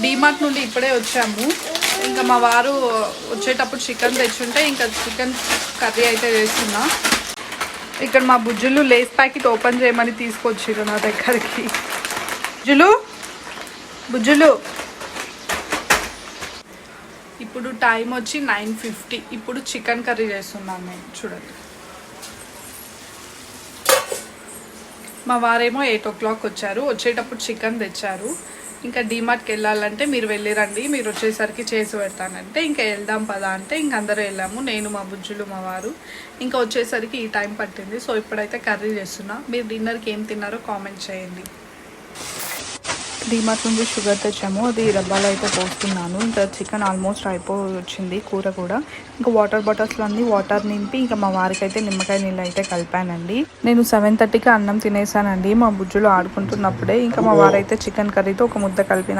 డీమార్ట్ నుండి ఇప్పుడే వచ్చాము. ఇంకా మా వారు వచ్చేటప్పుడు చికెన్ తెచ్చుంటే ఇంకా చికెన్ కర్రీ అయితే చేస్తున్నా. ఇక్కడ మా బుజ్జులు లేస్ ప్యాకెట్ ఓపెన్ చేయమని తీసుకొచ్చిర్రు నా దగ్గరికి. బుజ్జులు ఇప్పుడు టైం వచ్చి 9:50. ఇప్పుడు చికెన్ కర్రీ చేస్తున్నాను నేను. చూడండి, మా వారేమో 8 o'clock వచ్చారు. వచ్చేటప్పుడు చికెన్ తెచ్చారు. ఇంకా డీమార్ట్కి వెళ్ళాలంటే మీరు వెళ్ళిరండి, మీరు వచ్చేసరికి చేసి పెడతానంటే ఇంకా వెళ్దాం పదా అంటే ఇంక అందరూ వెళ్ళాము. నేను, మా బుజ్జులు, మా వారు. ఇంకా వచ్చేసరికి ఈ టైం పట్టింది. సో ఇప్పుడైతే కర్రీ చేస్తున్నా. మీరు డిన్నర్కి ఏం తిన్నారో కామెంట్ చేయండి. డీమార్ట్ నుండి షుగర్ తెచ్చాము, అది డబ్బాలో అయితే పోస్తున్నాను. ఇంకా చికెన్ ఆల్మోస్ట్ అయిపోయి వచ్చింది, కూర కూడా. ఇంకా వాటర్ బాటిల్స్లో అన్నీ వాటర్ నింపి ఇంకా మా వారికి అయితే నిమ్మకాయ నీళ్ళు అయితే కలిపానండి. నేను 7:30కి అన్నం తినేసానండి. మా బుజ్జులు ఆడుకుంటున్నప్పుడే ఇంకా మా వారైతే చికెన్ కర్రీతో ఒక ముద్ద కలిపిన